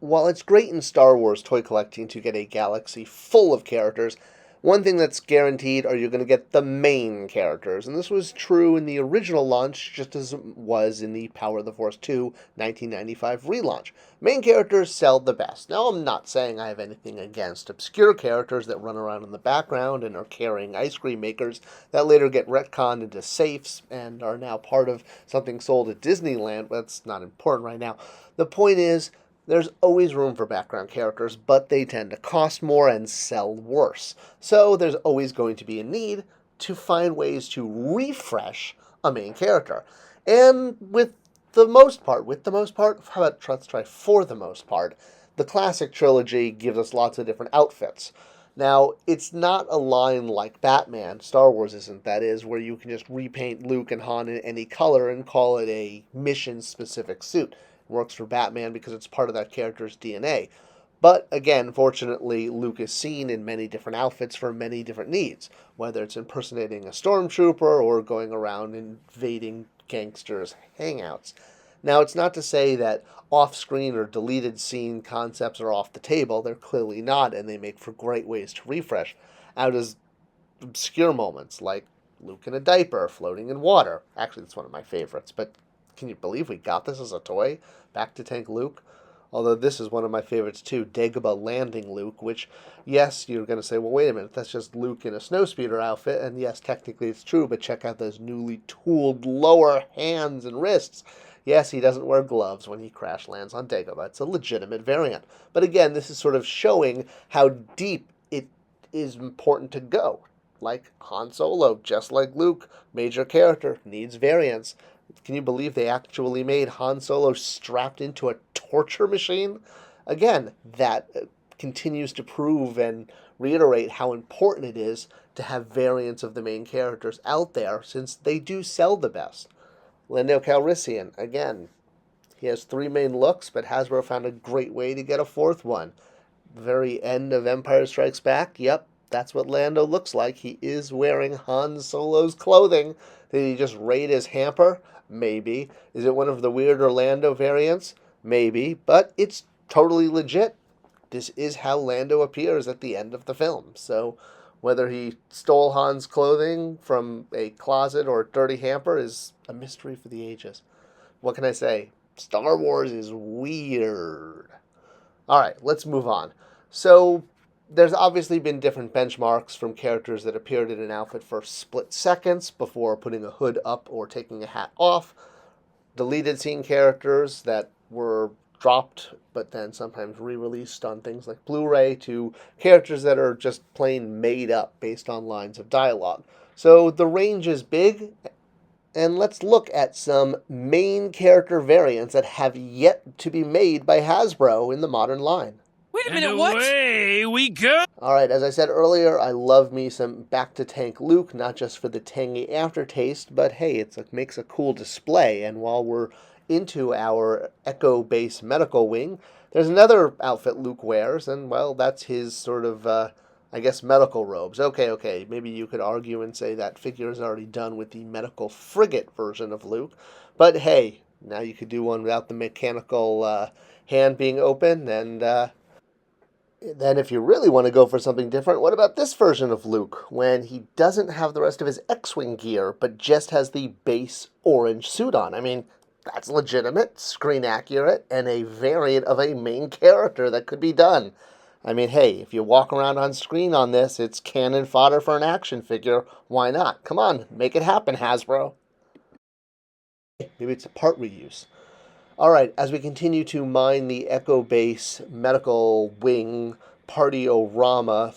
while it's great in Star Wars toy collecting to get a galaxy full of characters, one thing that's guaranteed are you're going to get the main characters, and this was true in the original launch just as it was in the Power of the Force 2 1995 relaunch. Main characters sell the best. Now, I'm not saying I have anything against obscure characters that run around in the background and are carrying ice cream makers that later get retconned into safes and are now part of something sold at Disneyland. That's not important right now. The point is, there's always room for background characters, but they tend to cost more and sell worse. So there's always going to be a need to find ways to refresh a main character. And for the most part, let's try for the most part, the classic trilogy gives us lots of different outfits. Now, it's not a line like Batman, Star Wars isn't, that is, where you can just repaint Luke and Han in any color and call it a mission-specific suit. Works for Batman because it's part of that character's DNA. But again, fortunately, Luke is seen in many different outfits for many different needs, whether it's impersonating a stormtrooper or going around invading gangsters' hangouts. Now, it's not to say that off-screen or deleted scene concepts are off the table. They're clearly not, and they make for great ways to refresh. Out as obscure moments, like Luke in a diaper floating in water. Actually, that's one of my favorites, but can you believe we got this as a toy? Back to Tank Luke? Although this is one of my favorites too, Dagobah Landing Luke, which, yes, you're going to say, well, wait a minute, that's just Luke in a snowspeeder outfit, and yes, technically it's true, but check out those newly tooled lower hands and wrists. Yes, he doesn't wear gloves when he crash lands on Dagobah. It's a legitimate variant. But again, this is sort of showing how deep it is important to go. Like Han Solo, just like Luke, major character, needs variants. Can you believe they actually made Han Solo strapped into a torture machine? Again, that continues to prove and reiterate how important it is to have variants of the main characters out there, since they do sell the best. Lando Calrissian, again, he has 3 main looks, but Hasbro found a great way to get a 4th one. Very end of Empire Strikes Back, yep, that's what Lando looks like. He is wearing Han Solo's clothing. Did he just raid his hamper? Maybe. Is it one of the weird Lando variants? Maybe. But it's totally legit. This is how Lando appears at the end of the film. So whether he stole Han's clothing from a closet or a dirty hamper is a mystery for the ages. What can I say? Star Wars is weird. Alright, let's move on. So there's obviously been different benchmarks from characters that appeared in an outfit for split seconds before putting a hood up or taking a hat off, deleted scene characters that were dropped but then sometimes re-released on things like Blu-ray, to characters that are just plain made up based on lines of dialogue. So the range is big, and let's look at some main character variants that have yet to be made by Hasbro in the modern line. Wait a minute, what? Away we go! Alright, as I said earlier, I love me some Back to Tank Luke, not just for the tangy aftertaste, but hey, it makes a cool display, and while we're into our Echo Base medical wing, there's another outfit Luke wears, and well, that's his sort of, I guess, medical robes. Okay, maybe you could argue and say that figure is already done with the medical frigate version of Luke, but hey, now you could do one without the mechanical hand being open, and then if you really want to go for something different, what about this version of Luke, when he doesn't have the rest of his X-Wing gear, but just has the base orange suit on? I mean, that's legitimate, screen accurate, and a variant of a main character that could be done. I mean, hey, if you walk around on screen on this, it's cannon fodder for an action figure. Why not? Come on, make it happen, Hasbro. Maybe it's a part reuse. Alright, as we continue to mine the Echo Base medical wing party-o-rama,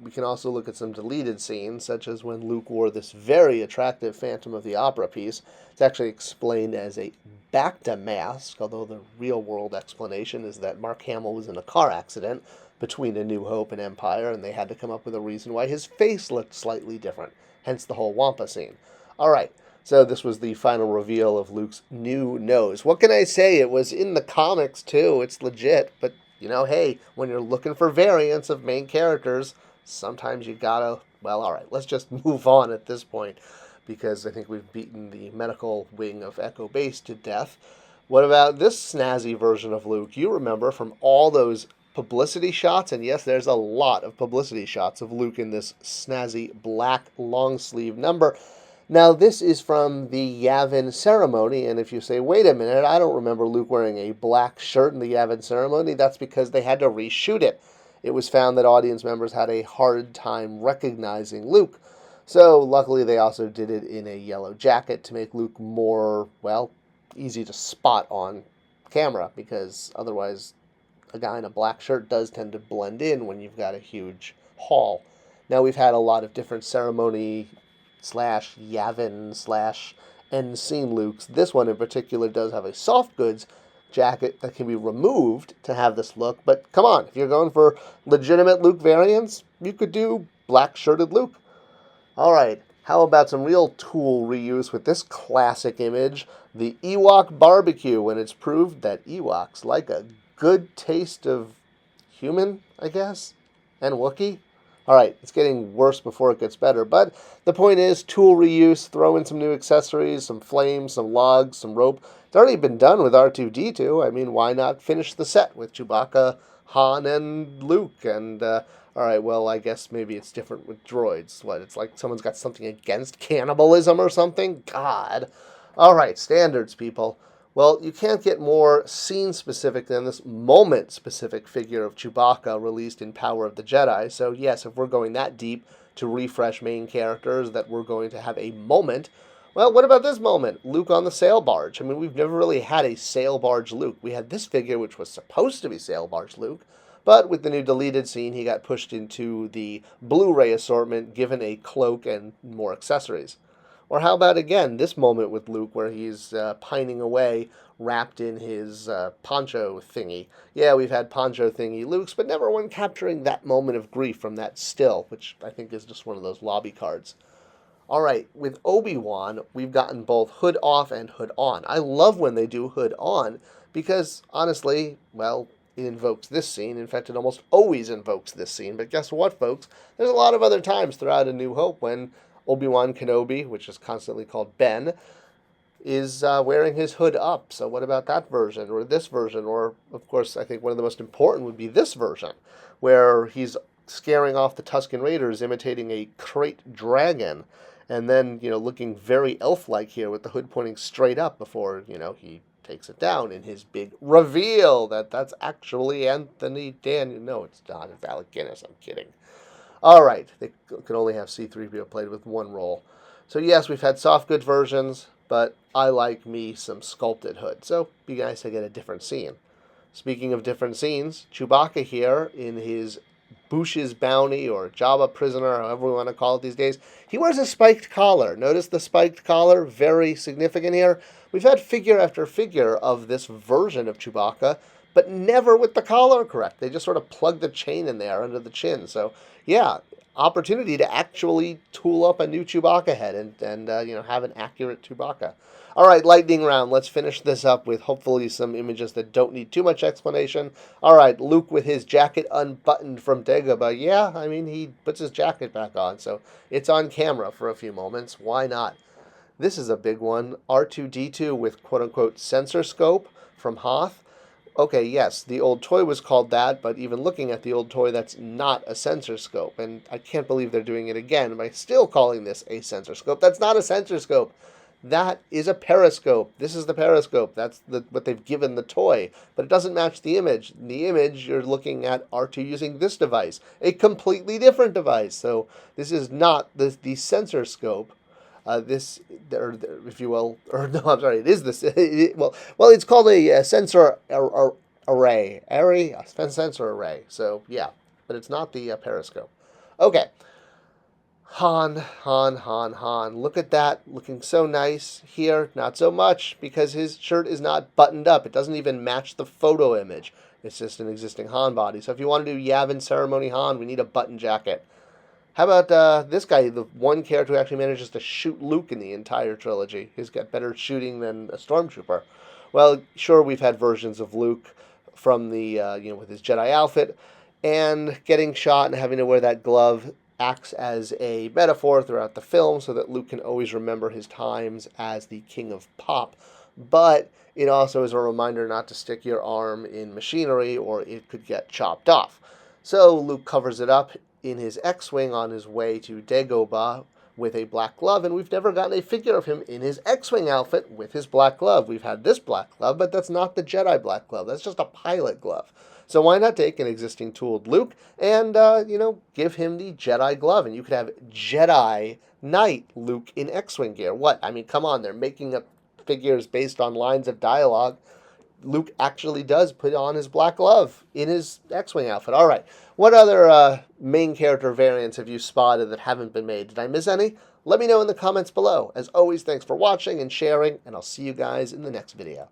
we can also look at some deleted scenes, such as when Luke wore this very attractive Phantom of the Opera piece. It's actually explained as a Bacta mask, although the real-world explanation is that Mark Hamill was in a car accident between A New Hope and Empire, and they had to come up with a reason why his face looked slightly different, hence the whole Wampa scene. Alright, so this was the final reveal of Luke's new nose. What can I say? It was in the comics, too. It's legit, but, you know, hey, when you're looking for variants of main characters, sometimes you gotta, well, alright, let's just move on at this point, because I think we've beaten the medical wing of Echo Base to death. What about this snazzy version of Luke? You remember from all those publicity shots, and yes, there's a lot of publicity shots of Luke in this snazzy black long sleeve number. Now, this is from the Yavin ceremony, and if you say, wait a minute, I don't remember Luke wearing a black shirt in the Yavin ceremony, that's because they had to reshoot it. It was found that audience members had a hard time recognizing Luke. So, luckily, they also did it in a yellow jacket to make Luke more, well, easy to spot on camera, because otherwise a guy in a black shirt does tend to blend in when you've got a huge hall. Now, we've had a lot of different ceremony slash Yavin slash end scene Lukes. This one in particular does have a soft goods jacket that can be removed to have this look, but come on, if you're going for legitimate Luke variants, you could do black shirted Luke. Alright, how about some real tool reuse with this classic image, the Ewok barbecue, when it's proved that Ewoks like a good taste of human, I guess, and Wookiee. Alright, it's getting worse before it gets better, but the point is, tool reuse, throw in some new accessories, some flames, some logs, some rope. It's already been done with R2-D2. I mean, why not finish the set with Chewbacca, Han, and Luke? And, alright, well, I guess maybe it's different with droids. What, it's like someone's got something against cannibalism or something? God. Alright, standards, people. Well, you can't get more scene-specific than this moment-specific figure of Chewbacca released in Power of the Jedi. So yes, if we're going that deep to refresh main characters, that we're going to have a moment, well, what about this moment? Luke on the sail barge. I mean, we've never really had a sail barge Luke. We had this figure, which was supposed to be sail barge Luke, but with the new deleted scene, he got pushed into the Blu-ray assortment, given a cloak and more accessories. Or how about, again, this moment with Luke where he's pining away, wrapped in his poncho thingy. Yeah, we've had poncho thingy Lukes, but never one capturing that moment of grief from that still, which I think is just one of those lobby cards. Alright, with Obi-Wan, we've gotten both hood off and hood on. I love when they do hood on, because, honestly, well, it invokes this scene. In fact, it almost always invokes this scene. But guess what, folks? There's a lot of other times throughout A New Hope when Obi-Wan Kenobi, which is constantly called Ben, is wearing his hood up. So what about that version, or this version? Or, of course, I think one of the most important would be this version, where he's scaring off the Tusken Raiders, imitating a krayt dragon, and then, looking very elf-like here with the hood pointing straight up before, he takes it down in his big reveal that's actually Anthony Daniel. No, it's not. It's Alec Guinness. I'm kidding. All right, they could only have C-3PO played with one role. So yes, we've had soft good versions, but I like me some sculpted hood. So be nice to get a different scene. Speaking of different scenes, Chewbacca here in his Bush's Bounty or Jabba Prisoner, however we want to call it these days, he wears a spiked collar. Notice the spiked collar, very significant here. We've had figure after figure of this version of Chewbacca, but never with the collar correct. They just sort of plug the chain in there under the chin. So yeah, opportunity to actually tool up a new Chewbacca head and have an accurate Chewbacca. All right, lightning round. Let's finish this up with hopefully some images that don't need too much explanation. All right, Luke with his jacket unbuttoned from Dagobah. Yeah, I mean, he puts his jacket back on, so it's on camera for a few moments. Why not? This is a big one. R2-D2 with quote-unquote sensor scope from Hoth. Okay, yes, the old toy was called that, but even looking at the old toy, that's not a sensor scope. And I can't believe they're doing it again by still calling this a sensor scope. That's not a sensor scope. That is a periscope. This is the periscope. That's what they've given the toy. But it doesn't match the image. In the image, you're looking at R2 using this device, a completely different device. So this is not the sensor scope. If you will, or no, I'm sorry, it is this. Well, it's called a sensor array. A sensor array. So yeah, but it's not the periscope. Okay. Han. Look at that, looking so nice. Here, not so much, because his shirt is not buttoned up. It doesn't even match the photo image. It's just an existing Han body. So if you want to do Yavin Ceremony Han, we need a button jacket. How about this guy, the one character who actually manages to shoot Luke in the entire trilogy? He's got better shooting than a stormtrooper. Well, sure, we've had versions of Luke from the, with his Jedi outfit, and getting shot and having to wear that glove acts as a metaphor throughout the film so that Luke can always remember his times as the King of Pop. but it also is a reminder not to stick your arm in machinery or it could get chopped off. So Luke covers it up in his X-Wing on his way to Dagobah with a black glove, and we've never gotten a figure of him in his X-Wing outfit with his black glove. We've had this black glove, but that's not the Jedi black glove. That's just a pilot glove. So why not take an existing tooled Luke and, give him the Jedi glove, and you could have Jedi Knight Luke in X-Wing gear. What? I mean, come on, they're making up figures based on lines of dialogue. Luke actually does put on his black glove in his X-Wing outfit. All right. What other main character variants have you spotted that haven't been made? Did I miss any? Let me know in the comments below. As always, thanks for watching and sharing, and I'll see you guys in the next video.